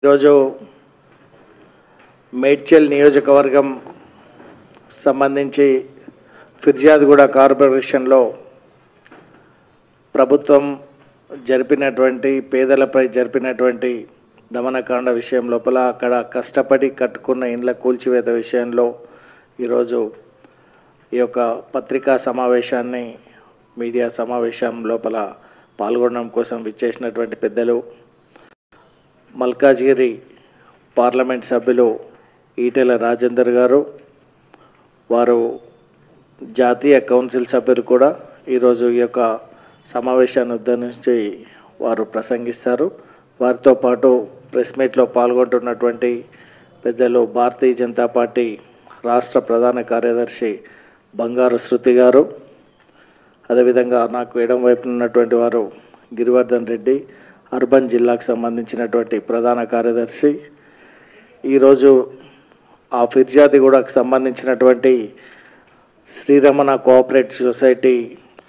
ఈరోజు మేడ్చల్ నియోజకవర్గం సంబంధించి ఫిర్యాదుగూడ కార్పొరేషన్లో ప్రభుత్వం జరిపినటువంటి పేదలపై జరిపినటువంటి దమనకాండ విషయం లోపల అక్కడ కష్టపడి కట్టుకున్న ఇండ్ల కూల్చివేత విషయంలో ఈరోజు ఈ యొక్క పత్రికా సమావేశాన్ని మీడియా సమావేశం లోపల పాల్గొనడం కోసం విచ్చేసినటువంటి పెద్దలు మల్కాజ్గిరి పార్లమెంట్ సభ్యులు ఈటెల రాజేందర్ గారు, వారు జాతీయ కౌన్సిల్ సభ్యులు కూడా ఈరోజు ఈ యొక్క సమావేశాన్ని ఉద్దేశించి వారు ప్రసంగిస్తారు. వారితో పాటు ప్రెస్ మీట్లో పాల్గొంటున్నటువంటి పెద్దలు భారతీయ జనతా పార్టీ రాష్ట్ర ప్రధాన కార్యదర్శి బంగారు శృతి గారు, అదేవిధంగా నాకు ఎడం వైపున ఉన్నటువంటి వారు గిరివర్ధన్ రెడ్డి, అర్బన్ జిల్లాకు సంబంధించినటువంటి ప్రధాన కార్యదర్శి. ఈరోజు ఆ ఫిర్యాదుగూడకు సంబంధించినటువంటి శ్రీరమణ కోఆపరేటివ్ సొసైటీ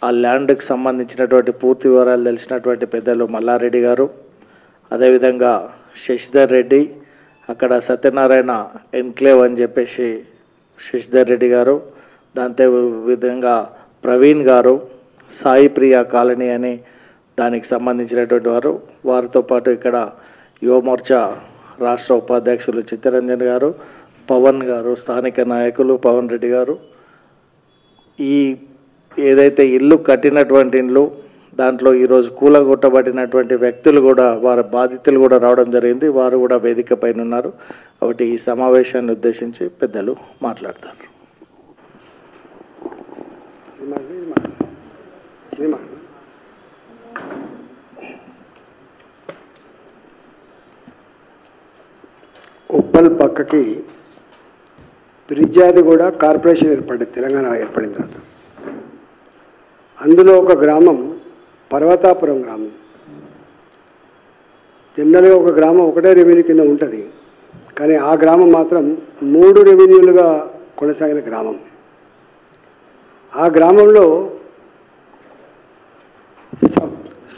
ఆ ల్యాండ్కి సంబంధించినటువంటి పూర్తి వివరాలు తెలిసినటువంటి పెద్దలు మల్లారెడ్డి గారు, అదేవిధంగా శశిధర్ రెడ్డి, అక్కడ సత్యనారాయణ ఎన్క్లేవ్ అని చెప్పేసి శశిధర్ రెడ్డి గారు, దాంతో విధంగా ప్రవీణ్ గారు, సాయి ప్రియ కాలనీ అని దానికి సంబంధించినటువంటి వారు, వారితో పాటు ఇక్కడ యువమోర్చా రాష్ట్ర ఉపాధ్యక్షులు చిత్తరంజన్ గారు, పవన్ గారు, స్థానిక నాయకులు పవన్ రెడ్డి గారు. ఈ ఏదైతే ఇల్లు కట్టినటువంటి ఇల్లు దాంట్లో ఈరోజు కూలగొట్టబడినటువంటి వ్యక్తులు కూడా, వారి బాధితులు కూడా రావడం జరిగింది. వారు కూడా వేదిక పైన ఉన్నారు. కాబట్టి ఈ సమావేశాన్ని ఉద్దేశించి పెద్దలు మాట్లాడతారు. ఉప్పల్ పక్కకి ఫిర్యాదుగూడ కార్పొరేషన్ ఏర్పడింది, తెలంగాణ ఏర్పడిన తర్వాత. అందులో ఒక గ్రామం పర్వతాపురం గ్రామం. జనరల్గా ఒక గ్రామం ఒకటే రెవెన్యూ కింద ఉంటుంది, కానీ ఆ గ్రామం మాత్రం 3 రెవెన్యూలుగా కొనసాగిన గ్రామం. ఆ గ్రామంలో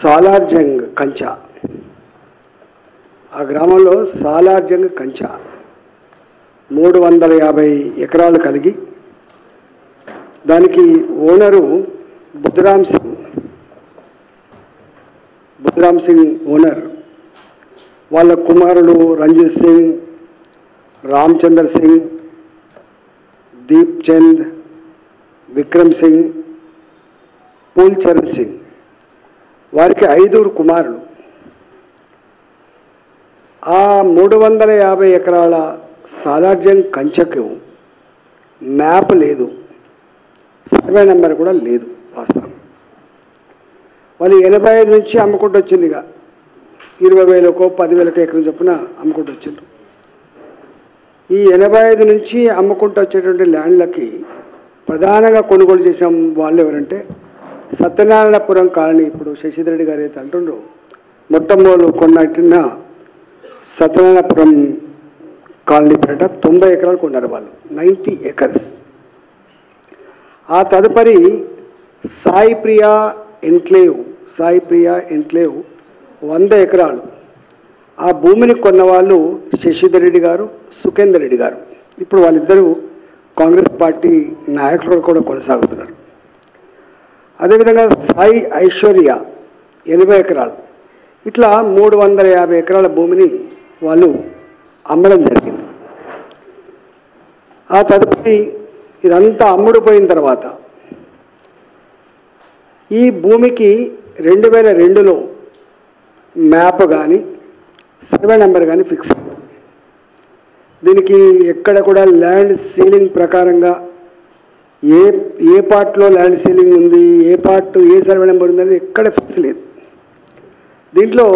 సాలార్జంగ్ కంచా, ఆ గ్రామంలో సాలార్జంగ్ కంచా 350 ఎకరాలు కలిగి, దానికి ఓనరు బుద్ధరామ్ సింగ్ ఓనర్, వాళ్ళ కుమారులు రంజిత్ సింగ్, రామచందర్ సింగ్, దీప్ చంద్, విక్రమ్ సింగ్, పూల్ చరణ్ సింగ్, వారికి 5 కుమారులు. ఆ 350 ఎకరాల సాలార్జంగ్ కంచకు మ్యాప్ లేదు, సర్వే నెంబర్ కూడా లేదు. వాస్తవం వాళ్ళు 85 నుంచి అమ్ముకుంటూ వచ్చింది. ఇక 20,000కో 10,000కో ఎకరం చొప్పున అమ్ముకుంటూ వచ్చిండ్రు. ఈ 85 నుంచి అమ్ముకుంటూ వచ్చేటువంటి ల్యాండ్లకి ప్రధానంగా కొనుగోలు చేసిన వాళ్ళు ఎవరంటే సత్యనారాయణపురం కాలనీ. ఇప్పుడు శశిధర్ రెడ్డి గారు అయితే అంటుండ్రు, మొట్టమొదలు కొన్నట్టిన సత్యనారాయణపురం కాలనీ పేట 90 ఎకరాలు కొన్నారు వాళ్ళు, 90 acres. ఆ తదుపరి సాయి ప్రియా ఎన్క్లేవ్ 100 ఎకరాలు. ఆ భూమిని కొన్న వాళ్ళు శశిధర్ రెడ్డి గారు, సుఖేందర్ రెడ్డి గారు. ఇప్పుడు వాళ్ళిద్దరూ కాంగ్రెస్ పార్టీ నాయకులు కూడా కొనసాగుతున్నారు. అదేవిధంగా సాయి ఐశ్వర్య 80 ఎకరాలు. ఇట్లా 350 ఎకరాల భూమిని వాళ్ళు అమ్మడం జరిగింది. ఆ తదుపరి ఇదంతా అమ్ముడుపోయిన తర్వాత ఈ భూమికి 2002లో మ్యాప్ కానీ సర్వే నెంబర్ కానీ ఫిక్స్ అయింది. దీనికి ఎక్కడ కూడా ల్యాండ్ సీలింగ్ ప్రకారంగా ఏ పార్ట్లో ల్యాండ్ సీలింగ్ ఉంది, ఏ పార్ట్ ఏ సర్వే నెంబర్ ఉందని ఎక్కడ ఫిక్స్ లేదు. దీంట్లో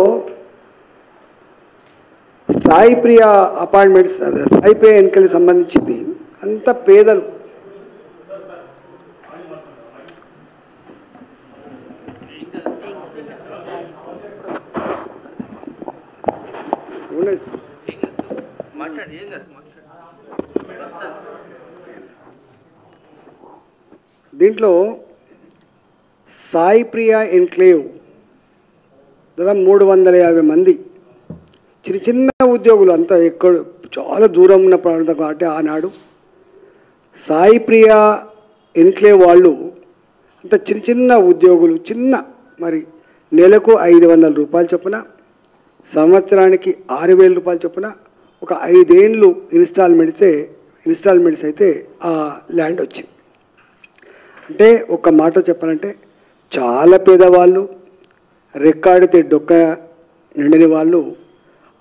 సాయి ప్రియ అపార్ట్మెంట్స్, సాయి ప్రియ ఎన్నికలకు సంబంధించింది అంత పేదలు. దీంట్లో సాయి ప్రియ ఎన్క్లేవ్ దాదాపు 350 మంది చిన్న చిన్న ఉద్యోగులు అంతా ఎక్కడ చాలా దూరం ఉన్న ప్రాంతం కాబట్టి ఆనాడు సాయి ప్రియ ఎన్క్లేవ్ వాళ్ళు అంత చిన్న చిన్న ఉద్యోగులు మరి నెలకు 500 రూపాయలు చొప్పున సంవత్సరానికి 6,000 రూపాయలు చొప్పున ఒక 5 ఏళ్ళు ఇన్స్టాల్మెంట్స్ అయితే ఆ ల్యాండ్ వచ్చింది. అంటే ఒక మాట చెప్పాలంటే చాలా పేదవాళ్ళు రెక్కాడితే డొక్క నిండని వాళ్ళు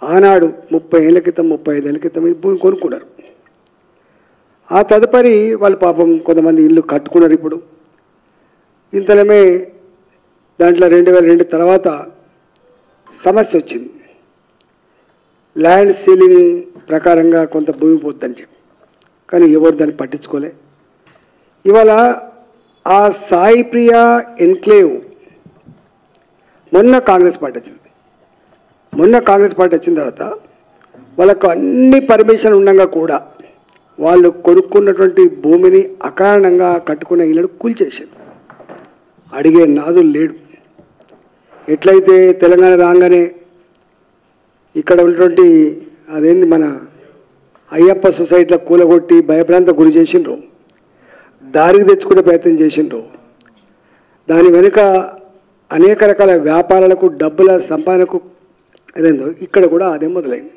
ఆనాడు 30 ఏళ్ళ క్రితం 35 ఏళ్ళ క్రితం ఈ భూమి కొనుక్కున్నారు. ఆ తదుపరి వాళ్ళు పాపం కొంతమంది ఇల్లు కట్టుకున్నారు. ఇప్పుడు ఇంతలోనే దాంట్లో 2002 తర్వాత సమస్య వచ్చింది. ల్యాండ్ సీలింగ్ ప్రకారంగా కొంత భూమి పోద్దని చెప్పి, కానీ ఎవరు దాన్ని పట్టించుకోలే. ఇవాళ ఆ సాయి ప్రియ ఎన్క్లేవ్ మొన్న కాంగ్రెస్ పార్టీ వచ్చిన తర్వాత వాళ్ళకు అన్ని పర్మిషన్ ఉండగా కూడా వాళ్ళు కొనుక్కున్నటువంటి భూమిని అకారణంగా కట్టుకున్న ఇళ్ళను కూల్చేసారు. అడిగే నాదులు లేడు. ఎట్లయితే తెలంగాణ రాగానే ఇక్కడ ఉన్నటువంటి అదేంది మన అయ్యప్ప సొసైటీలో కూలగొట్టి భయభ్రాంత గురి చేసిండ్రు, దారికి తెచ్చుకునే ప్రయత్నం చేసిండ్రు. దాని వెనుక అనేక రకాల వ్యాపారాలకు డబ్బుల సంపాదనకు అదేందో ఇక్కడ కూడా అదే మొదలైంది.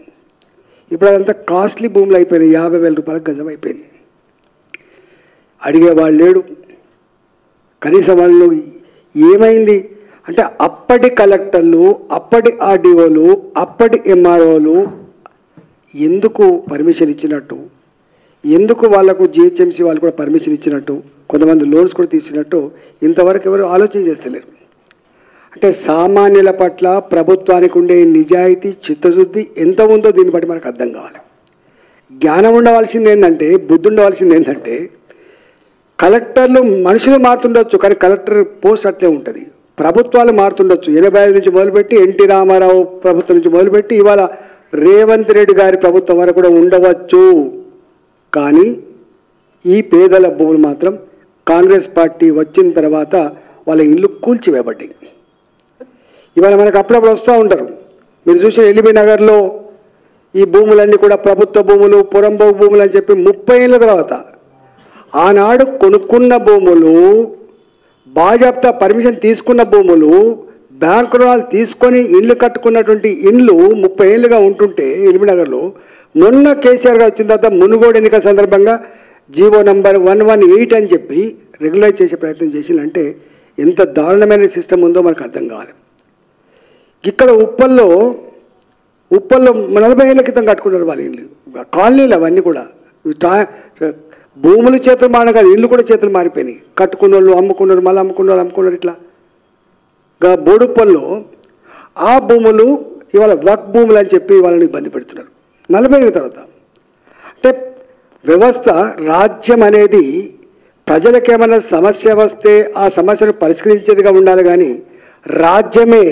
ఇప్పుడు అదంతా కాస్ట్లీ భూములు అయిపోయినాయి. 50,000 రూపాయలకు గజం అయిపోయింది. అడిగేవాళ్ళు లేడు. కనీసం వాళ్ళు ఏమైంది అంటే అప్పటి కలెక్టర్లు, అప్పటి ఆర్డీఓలు, అప్పటి ఎంఆర్ఓలు ఎందుకు పర్మిషన్ ఇచ్చినట్టు, ఎందుకు వాళ్లకు జిహెచ్ఎంసీ వాళ్ళు కూడా పర్మిషన్ ఇచ్చినట్టు, కొంతమంది లోన్స్ కూడా తీసినట్టు ఇంతవరకు ఎవరు ఆలోచన చేస్తలేరు. అంటే సామాన్యుల పట్ల ప్రభుత్వానికి ఉండే నిజాయితీ చిత్తశుద్ధి ఎంత ఉందో దీన్ని బట్టి మనకు అర్థం కావాలి. జ్ఞానం ఉండవలసింది ఏంటంటే, బుద్ధి ఉండవలసింది ఏంటంటే, కలెక్టర్లు మనుషులు మారుతుండొచ్చు కానీ కలెక్టర్ పోస్ట్ అట్లే ఉంటుంది. ప్రభుత్వాలు మారుతుండొచ్చు. 85 నుంచి మొదలుపెట్టి ఎన్టీ రామారావు ప్రభుత్వం నుంచి మొదలుపెట్టి ఇవాళ రేవంత్ రెడ్డి గారి ప్రభుత్వం వరకు కూడా ఉండవచ్చు. కానీ ఈ పేదల భూములు మాత్రం కాంగ్రెస్ పార్టీ వచ్చిన తర్వాత వాళ్ళ ఇల్లు కూల్చివేయబడ్డాయి. ఇవాళ మనకు అప్పుడప్పుడు వస్తూ ఉంటారు. మీరు చూసిన ఎల్బీ నగర్లో ఈ భూములన్నీ కూడా ప్రభుత్వ భూములు, పురంబోగు భూములు అని చెప్పి 30 ఏళ్ళ తర్వాత ఆనాడు కొనుక్కున్న భూములు, బాజాప్తా పర్మిషన్ తీసుకున్న భూములు, బ్యాంకు రుణాలు తీసుకొని ఇళ్ళు కట్టుకున్నటువంటి ఇండ్లు 30 ఏళ్ళుగా ఉంటుంటే ఎల్బీ నగర్లో మొన్న కేసీఆర్ గారు వచ్చిన తర్వాత మునుగోడు ఎన్నికల సందర్భంగా జీవో నంబర్ 118 అని చెప్పి రెగ్యులైజ్ చేసే ప్రయత్నం చేసిందంటే ఎంత దారుణమైన సిస్టమ్ ఉందో మనకు అర్థం కావాలి. ఇక్కడ ఉప్పల్లో 40 ఏళ్ళ క్రితం కట్టుకున్నారు వాళ్ళ ఇల్లు, కాలనీలు అవన్నీ కూడా. భూములు చేతులు మారడం కాదు, ఇల్లు కూడా చేతులు మారిపోయినాయి. కట్టుకున్న వాళ్ళు అమ్ముకున్నారు, మళ్ళీ అమ్ముకున్నారు. ఇట్లా బోడుప్పల్లో ఆ భూములు ఇవాళ వక్ భూములు అని చెప్పి వాళ్ళని ఇబ్బంది పెడుతున్నారు 40 ఏళ్ళ తర్వాత. అంటే వ్యవస్థ, రాజ్యం అనేది ప్రజలకేమైనా సమస్య వస్తే ఆ సమస్యను పరిష్కరించేదిగా ఉండాలి. కానీ రాజ్యమే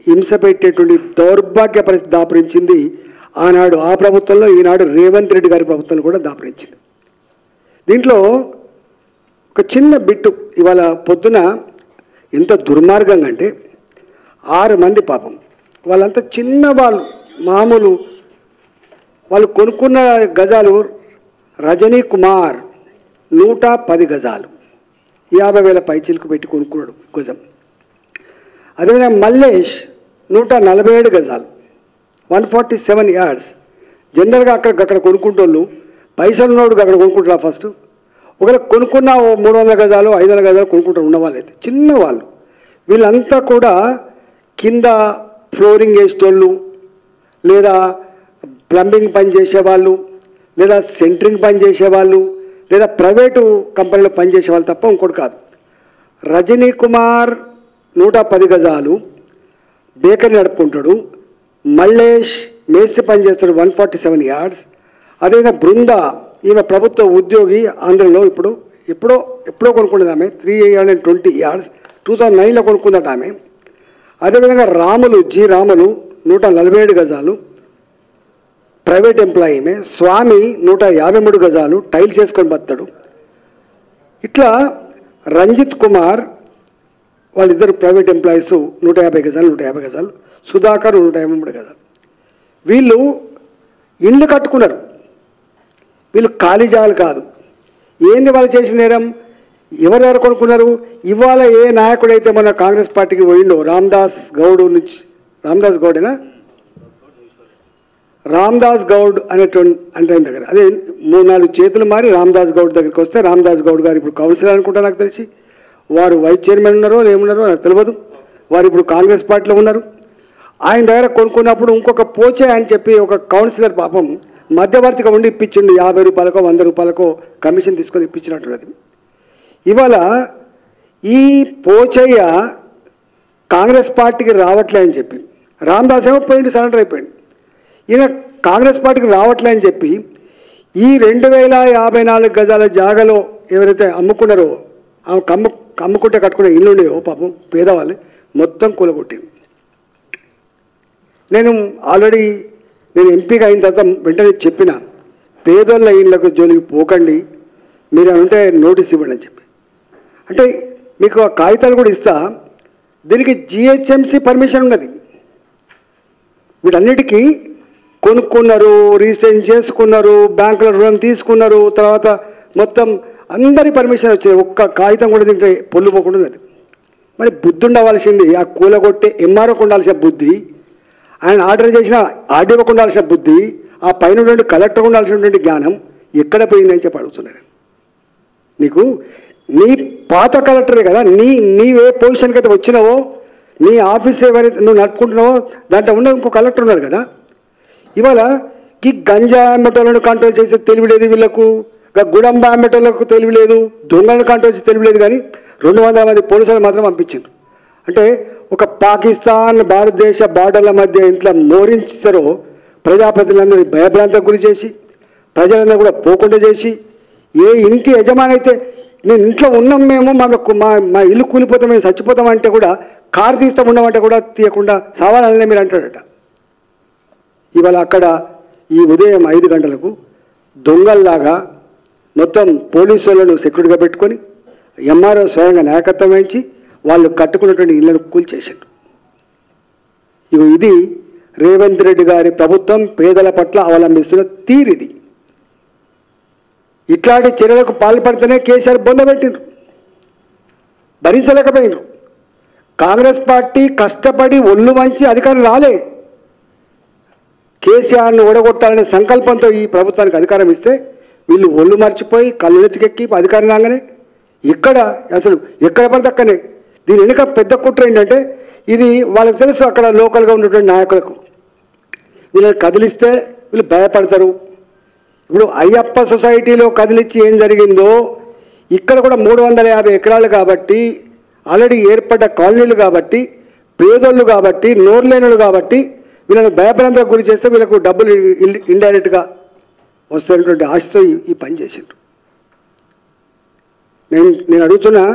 హింస పెట్టేటువంటి దౌర్భాగ్య పరిస్థితి దాపురించింది ఆనాడు ఆ ప్రభుత్వంలో, ఈనాడు రేవంత్ రెడ్డి గారి ప్రభుత్వంలో కూడా దాపురించింది. దీంట్లో ఒక చిన్న బిట్టు ఇవాళ పొద్దున ఎంత దుర్మార్గంగా అంటే 6 మంది పాపం వాళ్ళంతా చిన్న వాళ్ళు, మామూలు వాళ్ళు కొనుక్కున్న గజాలు రజనీ కుమార్ 110 గజాలు 50,000 పైచీలకు పెట్టి కొనుక్కున్నాడు గజం. అదేవిధంగా మల్లేష్ 147 గజాలు 147 యార్డ్స్. జనరల్గా అక్కడ కొనుక్కుంటోళ్ళు పైసలు ఉన్నోడు అక్కడ కొనుక్కుంటారా ఫస్ట్. ఒకవేళ కొనుక్కున్న 300 గజాలు 500 గజాలు కొనుక్కుంటారు ఉన్నవాళ్ళు అయితే చిన్నవాళ్ళు. వీళ్ళంతా కూడా కింద ఫ్లోరింగ్ వేసేటోళ్ళు, లేదా ప్లంబింగ్ పని చేసేవాళ్ళు, లేదా సెంటరింగ్ పని చేసేవాళ్ళు, లేదా ప్రైవేటు కంపెనీలో పనిచేసేవాళ్ళు తప్ప ఇంకోటి కాదు. రజనీ కుమార్ 110 గజాలు బేకరీ నడుపుకుంటాడు. మల్లేష్ మేస్త్రి పని చేస్తాడు 147 యార్డ్స్. అదేవిధంగా బృంద ఈమె ప్రభుత్వ ఉద్యోగి, ఆంధ్రలో ఎప్పుడో కొనుక్కున్నది ఆమె 320 యార్డ్స్ 2009లో కొనుక్కుందట ఆమె. అదేవిధంగా రాములు 147 గజాలు ప్రైవేట్ ఎంప్లాయీ. ఈమె స్వామి 153 గజాలు టైల్స్ వేసుకొని బతాడు. ఇట్లా రంజిత్ కుమార్ వాళ్ళిద్దరు ప్రైవేట్ ఎంప్లాయీస్ 150 గజాలు 150 గజాలు, సుధాకర్ 153 గజాలు. వీళ్ళు ఇండ్లు కట్టుకున్నారు. వీళ్ళు ఖాళీ జాగాలు కాదు. ఏంది వాళ్ళు చేసిన నేరం? ఎవరి దగ్గర కొనుక్కున్నారు? ఇవాళ ఏ నాయకుడైతే మన కాంగ్రెస్ పార్టీకి పోయిండో రామదాస్ గౌడ్ నుంచి, రామదాస్ గౌడేనా, రామదాస్ గౌడ్ అనేటువంటి అంటే దగ్గర అదే 3-4 చేతులు మారి రామదాస్ గౌడ్ దగ్గరికి వస్తే రామదాస్ గౌడ్ గారు ఇప్పుడు కౌన్సిలర్ అనుకుంటా నాకు తెలిసి, వారు వైస్ చైర్మన్ ఉన్నారో ఏమున్నారో నాకు తెలియదు. వారు ఇప్పుడు కాంగ్రెస్ పార్టీలో ఉన్నారు. ఆయన దగ్గర కొనుక్కున్నప్పుడు ఇంకొక పోచే అని చెప్పి ఒక కౌన్సిలర్ పాపం మధ్యవర్తిగా ఉండి ఇప్పించిండు. 50 రూపాయలకో 100 రూపాయలకో కమిషన్ తీసుకొని ఇప్పించినట్టున్నది. ఇవాళ ఈ పోచయ్య కాంగ్రెస్ పార్టీకి రావట్లే అని చెప్పి రామదాస్ ఏమో పోయిండు, సరెండర్ అయిపోయింది. ఈయన కాంగ్రెస్ పార్టీకి రావట్లే అని చెప్పి ఈ 2054 గజాల జాగాలో ఎవరైతే అమ్ముకున్నారో అమ్ముకుంటే కట్టుకునే ఇల్లు ఉండేవో పాపం పేదవాళ్ళు మొత్తం కూలగొట్టింది. నేను ఆల్రెడీ ఎంపీగా అయిన తర్వాత వెంటనే చెప్పిన, పేదోళ్ళ ఇళ్ళకు జోలికి పోకండి, మీరు అంటే నోటీస్ ఇవ్వండి అని చెప్పి. అంటే మీకు ఆ కాగితాలు కూడా ఇస్తా. దీనికి జిహెచ్ఎంసీ పర్మిషన్ ఉన్నది. వీటన్నిటికీ కొనుక్కున్నారు, రిజిస్ట్రేషన్ చేసుకున్నారు, బ్యాంకులో రుణం తీసుకున్నారు, తర్వాత మొత్తం అందరి పర్మిషన్ వచ్చింది. ఒక్క కాగితం కూడా దీంట్లో పొల్లు పోకుండా ఉన్నది. మరి బుద్ధి ఉండవలసింది ఆ కూలగొట్టే ఎంఆర్ఓకి ఉండాల్సిన బుద్ధి, ఆయన ఆర్డర్ చేసిన ఆర్డీఓకి ఉండాల్సిన బుద్ధి, ఆ పైన నుండి కలెక్టర్కి ఉండాల్సినటువంటి జ్ఞానం ఎక్కడ పోయిందని చెప్పి అడుగుతున్నాను. నీకు నీ పాత కలెక్టరే కదా, నీవే పొజిషన్కి అయితే వచ్చినావో, నీ ఆఫీస్ ఎవరైతే నువ్వు నడుపుకుంటున్నావో దాంట్లో ఉన్న ఇంకో కలెక్టర్ ఉన్నారు కదా. ఇవాళ ఈ గంజా అమ్మేటోళ్ళను కంట్రోల్ చేసే తెలివిలేదు వీళ్ళకు, గుడంబ అమ్మేటోళ్ళకు తెలివిలేదు, దొంగలను కంట్రోల్ చేసే తెలివిలేదు. కానీ 200 మంది పోలీసులు మాత్రం పంపించారు. అంటే ఒక పాకిస్తాన్ భారతదేశ బార్డర్ల మధ్య ఇంట్లో మోరించారో ప్రజాప్రతినిధులందరూ భయభ్రాంతకు గురి చేసి ప్రజలందరూ కూడా పోకుండా చేసి, ఏ ఇంటి యజమాని అయితే నేను ఇంట్లో ఉన్నాం మేము మా ఇల్లు కూలిపోతాం మేము చచ్చిపోతాం అంటే కూడా, కారు తీస్తాం ఉన్నామంటే కూడా తీయకుండా సావాలనే మీరు అంటాడట. ఇవాళ అక్కడ ఈ ఉదయం 5 గంటలకు దొంగల్లాగా మొత్తం పోలీసులను సెక్యూరిటీగా పెట్టుకొని ఎంఆర్ఓ స్వయంగా నాయకత్వం వహించి వాళ్ళు కట్టుకున్నటువంటి ఇళ్లను కూల్చేశారు. ఇది రేవంత్ రెడ్డి గారి ప్రభుత్వం పేదల పట్ల అవలంబిస్తున్న తీరిది. ఇట్లాంటి చర్యలకు పాల్పడితేనే కేసీఆర్ బొందబెట్టిండ్రు, భరించలేకపోయినారు. కాంగ్రెస్ పార్టీ కష్టపడి ఒళ్ళు వంచి అధికారం రాలే. కేసీఆర్ను ఓడగొట్టాలనే సంకల్పంతో ఈ ప్రభుత్వానికి అధికారం ఇస్తే వీళ్ళు ఒళ్ళు మర్చిపోయి కళ్ళు నెత్తికెక్కి అధికారం రాగానే ఎక్కడ పడితే అక్కనే. దీని వెనుక పెద్ద కుట్ర ఏంటంటే, ఇది వాళ్ళకి తెలుసు అక్కడ లోకల్గా ఉన్నటువంటి నాయకులకు, వీళ్ళని కదిలిస్తే వీళ్ళు భయపడతారు. ఇప్పుడు అయ్యప్ప సొసైటీలో కదిలిచ్చి ఏం జరిగిందో ఇక్కడ కూడా 350 ఎకరాలు కాబట్టి, ఆల్రెడీ ఏర్పడ్డ కాలనీలు కాబట్టి, పేదోళ్ళు కాబట్టి, నోర్లేనులు కాబట్టి వీళ్ళని భయభ్రాంతకు గురి చేస్తే వీళ్ళకు డబ్బులు ఇండైరెక్ట్గా వస్తున్నటువంటి ఆశతో ఈ పని చేసిండ్రు. నేను అడుగుతున్నా,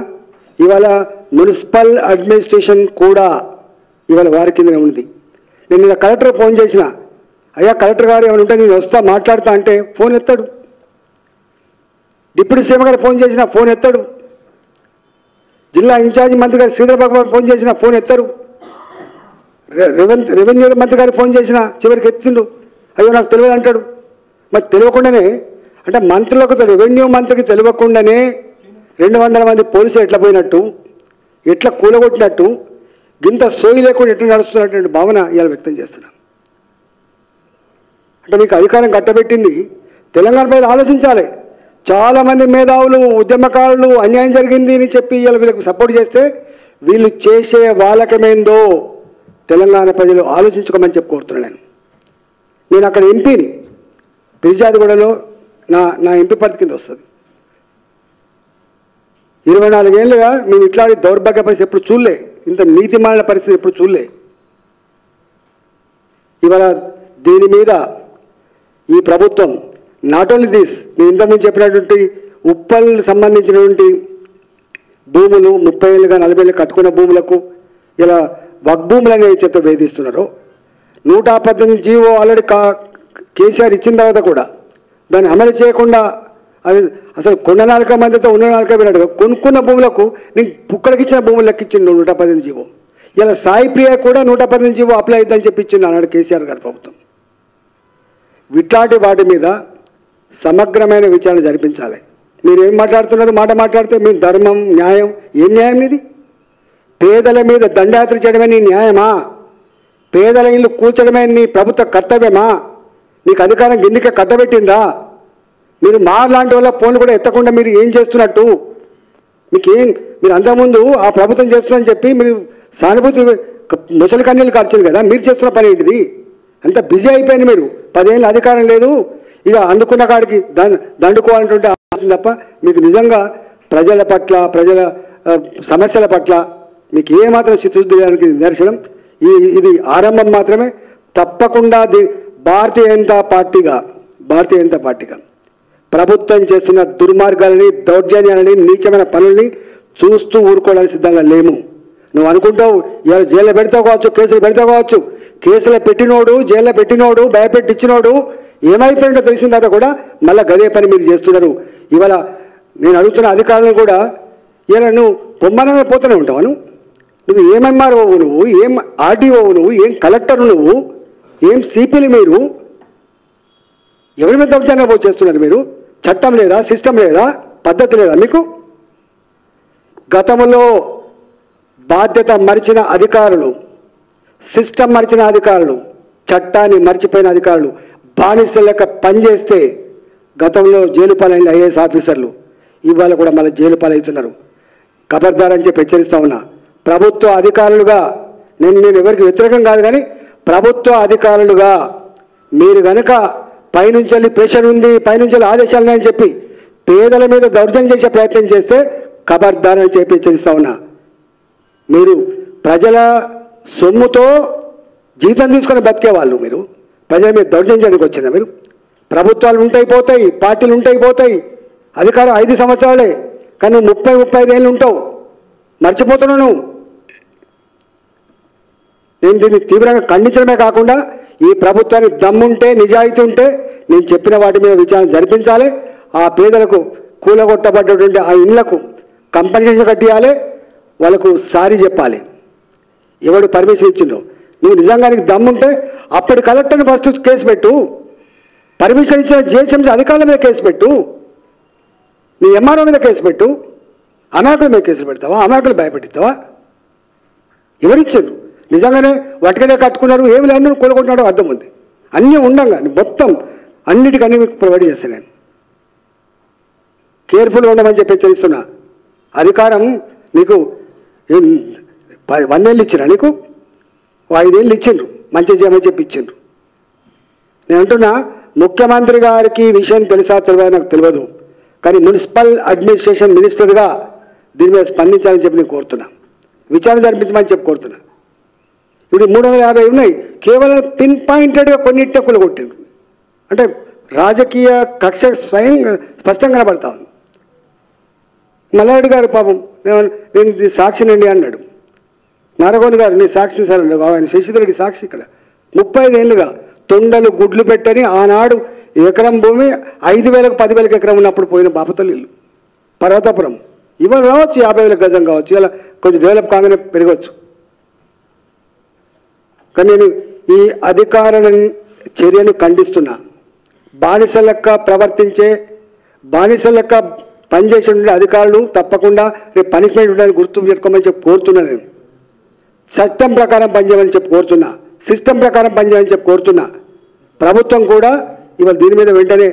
ఇవాళ మున్సిపల్ అడ్మినిస్ట్రేషన్ కూడా ఇవాళ వారి కిందనే ఉంది. నేను కలెక్టర్ ఫోన్ చేసిన, అయ్యా కలెక్టర్ గారు ఏమైనా ఉంటే నేను వస్తా మాట్లాడతా అంటే ఫోన్ ఎత్తాడు. డిప్యూటీ సీఎం గారు ఫోన్ చేసిన ఫోన్ ఎత్తాడు. జిల్లా ఇన్ఛార్జి మంత్రి గారు శ్రీధర్ బాబు ఫోన్ చేసిన ఫోన్ ఎత్తారు. రెవెన్యూ మంత్రి గారు ఫోన్ చేసిన చివరికి ఎత్తిండు, అయ్యో నాకు తెలియదు అంటాడు. మరి తెలియకుండానే అంటే మంత్రులకు రెవెన్యూ మంత్రికి తెలియకుండానే 200 మంది పోలీసులు ఎట్లా పోయినట్టు, ఎట్లా కూలగొట్టినట్టు, గింత సోయి లేకుండా ఎట్లా నడుస్తున్నటువంటి భావన ఇవాళ వ్యక్తం చేస్తున్నాను. అంటే మీకు అధికారం కట్టబెట్టింది తెలంగాణ ప్రజలు ఆలోచించాలి. చాలామంది మేధావులు ఉద్యమకారులు అన్యాయం జరిగింది అని చెప్పి ఇవాళ వీళ్ళకి సపోర్ట్ చేస్తే వీళ్ళు చేసే వాళ్ళకమేందో తెలంగాణ ప్రజలు ఆలోచించుకోమని చెప్పి కోరుతున్నాను. నేను అక్కడ ఎంపీని, పిరిజాదిగూడలో నా ఎంపీ పరిధి కింద వస్తుంది. 24 ఏళ్ళుగా మేము ఇట్లాంటి దౌర్భాగ్య పరిస్థితి ఎప్పుడు చూడలే, ఇంత నీతిమాలిన పరిస్థితి ఎప్పుడు చూడలే. ఇవాళ దీని మీద ఈ ప్రభుత్వం నాట్ ఓన్లీ దిస్, నేను ఇంతకుముందు చెప్పినటువంటి ఉప్పల్ సంబంధించినటువంటి భూములు 30 ఏళ్ళుగా 40 ఏళ్ళు కట్టుకున్న భూములకు ఇలా వగ్భూములని చెప్పి వేధిస్తున్నారు. 118 జీవో ఆల్రెడీ కేసీఆర్ ఇచ్చిన తర్వాత కూడా దాన్ని అమలు చేయకుండా అది అసలు కొండ నాలుక మందితో ఉన్న నాలుక వినట్టుగా కొనుక్కున్న భూములకు నేను పుక్కడికి ఇచ్చిన భూములు లెక్కించిండు 118 జీవో. ఇలా సాయి ప్రియ కూడా 118 జీవో అప్లై అవుతుందని చెప్పించిండు అన్నాడు కేసీఆర్ గారి ప్రభుత్వం. ఇట్లాంటి వాటి మీద సమగ్రమైన విచారణ జరిపించాలి. మీరు ఏం మాట్లాడుతున్నారు? మాట్లాడితే మీ ధర్మం న్యాయం ఏం న్యాయం ఇది? పేదల మీద దండయాత్ర చేయడమే నీ న్యాయమా? పేదల ఇల్లు కూల్చడమే నీ ప్రభుత్వ కర్తవ్యమా? నీకు అధికారం గిన్నెకే కట్టబెట్టిందా? మీరు మా లాంటి వాళ్ళ ఫోన్లు కూడా ఎత్తకుండా మీరు ఏం చేస్తున్నట్టు? మీరు అంతకుముందు ఆ ప్రభుత్వం చేస్తుందని చెప్పి మీరు సానుభూతి ముసలి కన్నీళ్ళు కార్చారు కదా, మీరు చేస్తున్న పని ఏంటిది? అంత బిజీ అయిపోయింది. మీరు 10 ఏళ్ళ అధికారం లేదు, ఇక అందుకున్న కాడికి దండుకోవాలంటుంటే ఆలోచన తప్ప మీకు నిజంగా ప్రజల పట్ల ప్రజల సమస్యల పట్ల మీకు ఏమాత్రం చిత్తశుద్ధికి నిదర్శనం. ఇది ఆరంభం మాత్రమే. తప్పకుండా భారతీయ జనతా పార్టీగా ప్రభుత్వం చేస్తున్న దుర్మార్గాలని, దౌర్జన్యాలని, నీచమైన పనుల్ని చూస్తూ ఊరుకోవడానికి సిద్ధంగా లేము. నువ్వు అనుకుంటావు ఇలా జైల్లో పెడతావు కావచ్చు, కేసులు పెడతావు కావచ్చు. కేసులు పెట్టినోడు, జైల్లో పెట్టినోడు, భయపెట్టించినోడు ఏమైపోయిందో తెలిసిన తర్వాత కూడా మళ్ళీ గదే పని మీరు చేస్తున్నారు. ఇవాళ నేను అడుగుతున్న అధికారులను కూడా ఇలా నువ్వు పొమ్మనగా పోతూనే ఉంటావు. నువ్వు ఏం ఎంఆర్ఓవు, నువ్వు ఏం ఆర్డీఓవు, నువ్వు ఏం కలెక్టర్, నువ్వు ఏం సిపిలు, మీరు ఎవరి మీద దౌర్జన్యంగా చేస్తున్నారు? మీరు చట్టం లేదా, సిస్టమ్ లేదా, పద్ధతి లేదా మీకు? గతంలో బాధ్యత మరిచిన అధికారులు, సిస్టమ్ మరిచిన అధికారులు, చట్టాన్ని మర్చిపోయిన అధికారులు బానిస లెక్క పనిచేస్తే గతంలో జైలు పాలైన ఐఏఎస్ ఆఫీసర్లు ఇవాళ కూడా మళ్ళీ జైలు పాలవుతున్నారు. ఖబర్దార్ అని చెప్పి హెచ్చరిస్తా ఉన్నా. ప్రభుత్వ అధికారులుగా నేను ఎవరికి వ్యతిరేకం కాదు, కానీ ప్రభుత్వ అధికారులుగా మీరు కనుక పైనుంచి ప్రెషర్ ఉంది, పైనుంచి ఆదేశాలు ఉన్నాయని చెప్పి పేదల మీద దౌర్జన్యం చేసే ప్రయత్నం చేస్తే ఖబర్దార్ అని చెప్పి హెచ్చరిస్తా ఉన్నా. మీరు ప్రజల సొమ్ముతో జీతం తీసుకొని బతికేవాళ్ళు, మీరు ప్రజల మీద దౌర్జన్యం చేయడానికి వచ్చిందా? మీరు ప్రభుత్వాలు ఉంటాయి పోతాయి, పార్టీలు ఉంటాయి పోతాయి, అధికారం 5 సంవత్సరాలే, కానీ 30-35 ఏళ్ళు ఉంటావు. మర్చిపోతున్నావు నువ్వు. నేను దీన్ని తీవ్రంగా ఖండించడమే కాకుండా ఈ ప్రభుత్వానికి దమ్ముంటే, నిజాయితీ ఉంటే నేను చెప్పిన వాటి మీద విచారణ జరిపించాలి. ఆ పేదలకు కూలగొట్టబడ్డటువంటి ఆ ఇళ్లకు కంపెన్సేషన్ కట్టియాలి, వాళ్ళకు సారీ చెప్పాలి. ఎవడు పర్మిషన్ ఇచ్చిండో నువ్వు నిజంగా నీకు దమ్ముంటే అప్పటి కలెక్టర్ని ఫస్ట్ కేసు పెట్టు, పర్మిషన్ ఇచ్చిన జిహెచ్ఎంసీ అధికారుల మీద కేసు పెట్టు, నీ ఎంఆర్ఓ మీద కేసు పెట్టు. అమాయకుల మీద కేసులు పెడతావా? అమాయకులు భయపెట్టిస్తావా? ఎవరిచ్చారు? నిజంగానే వాటికనే కట్టుకున్నారు, ఏమి లేని కొనుక్కుంటున్నాడో అర్థం ఉంది. అన్నీ ఉండంగా మొత్తం అన్నిటికన్నీ మీకు ప్రొవైడ్ చేస్తాను. నేను కేర్ఫుల్గా ఉండమని చెప్పి హెచ్చరిస్తున్నా. అధికారం నీకు 1 ఏళ్ళు ఇచ్చినా, నీకు 5 ఏళ్ళు ఇచ్చిండ్రు, మంచి చేయమని చెప్పి ఇచ్చిండ్రు. నేను అంటున్నా, ముఖ్యమంత్రి గారికి విషయం తెలుసా తెలియదు నాకు తెలియదు, కానీ మున్సిపల్ అడ్మినిస్ట్రేషన్ మినిస్టర్గా దీని మీద స్పందించాలని చెప్పి నేను కోరుతున్నా. విచారణ జరిపించమని చెప్పి కోరుతున్నా. ఇప్పుడు 350 ఉన్నాయి, కేవలం పిన్ పాయింటెడ్గా కొన్నింటినే కూలగొట్టిండ్రు. అంటే రాజకీయ కక్ష స్పష్టంగా కనబడతా ఉంది. మల్లారెడ్డి గారు పాపం నేను సాక్షినండి అన్నాడు. నారగోని గారు నీ సాక్షి సార్ అన్నాడు. ఆయన శశిధరెడ్డి సాక్షి. ఇక్కడ 35 ఏళ్ళుగా తొండలు గుడ్లు పెట్టని ఆనాడు ఎకరం భూమి 5,000కు 10,000 ఎకరం ఉన్నప్పుడు పోయిన బాపతల్లి ఇల్లు పర్వతాపురం. ఇవాళ రావచ్చు 50,000 గజం కావచ్చు, ఇలా కొంచెం డెవలప్ కాగానే పెరగవచ్చు. కానీ నేను ఈ అధికారుల చర్యను ఖండిస్తున్నా. బానిస లెక్క ప్రవర్తించే, బానిస లెక్క పనిచేసే అధికారులు తప్పకుండా రేపు పనిష్మెంట్ ఉండాలని గుర్తు పెట్టుకోమని చెప్పి కోరుతున్నా. నేను చట్టం ప్రకారం పనిచేయమని చెప్పి కోరుతున్నా, సిస్టమ్ ప్రకారం పనిచేయమని చెప్పి కోరుతున్నా. ప్రభుత్వం కూడా ఇవాళ దీని మీద వెంటనే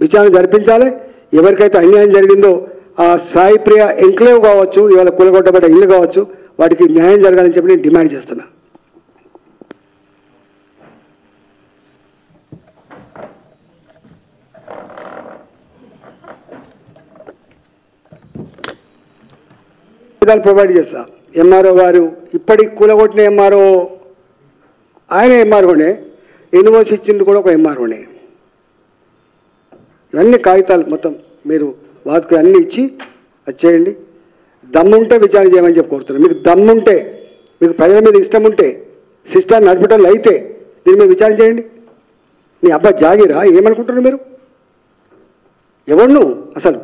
విచారణ జరిపించాలి. ఎవరికైతే అన్యాయం జరిగిందో ఆ సాయి ప్రియ ఎంక్లేవ్ కావచ్చు, ఇవాళ కూలగొట్టబడ్డ ఇల్లు కావచ్చు, వాటికి న్యాయం జరగాలని చెప్పి నేను డిమాండ్ చేస్తున్నా. ప్రొవైడ్ చేస్తా. ఎంఆర్ఓ గారు ఇప్పటికి కూలగొట్టిన ఎంఆర్ఓ ఆయన ఎంఆర్ఓనే, యూనివర్సిటీ ఇచ్చింది కూడా ఒక ఎంఆర్ఓనే. ఇవన్నీ కాగితాలు మొత్తం మీరు వాటికి అన్నీ ఇచ్చి అది చేయండి. దమ్ముంటే విచారణ చేయమని చెప్పి కోరుతున్నాను. మీకు దమ్ముంటే, మీకు ప్రజల మీద ఇష్టం ఉంటే, సిస్టాన్ని నడిపేటోళ్ళు అయితే దీని మీద విచారణ చేయండి. నీ అబ్బా జాగిరా ఏమనుకుంటున్నారు మీరు? ఎవరు అసలు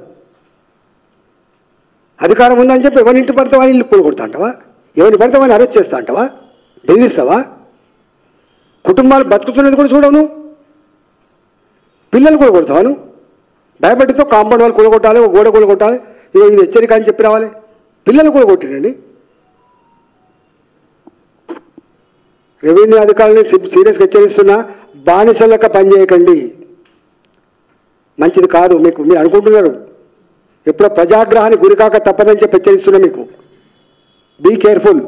అధికారం ఉందని చెప్పి ఎవరిని ఇంటి పడతావా ఇల్లు కూలగొడతా అంటావా? ఎవరిని పడతావని అరెస్ట్ చేస్తా అంటావా? బెదిరిస్తావా? కుటుంబాలు బతుకుతున్నది కూడా చూడవు నువ్వు. పిల్లలు కూడా కొడతాను భయపడితో కాంపౌండ్ వాళ్ళు కూలగొట్టాలి, ఒక గోడ కూలగొట్టాలి, ఇది హెచ్చరిక అని చెప్పి రావాలి. పిల్లలు కూడా కొట్టిరండి. రెవెన్యూ అధికారులని సీరియస్గా హెచ్చరిస్తున్నా, బానిసలక పనిచేయకండి, మంచిది కాదు. మీరు అనుకుంటున్నారు ఎప్పుడో ప్రజాగ్రహానికి గురికాక తప్పదని చెప్పి హెచ్చరిస్తున్నా. మీకు బీ కేర్ఫుల్.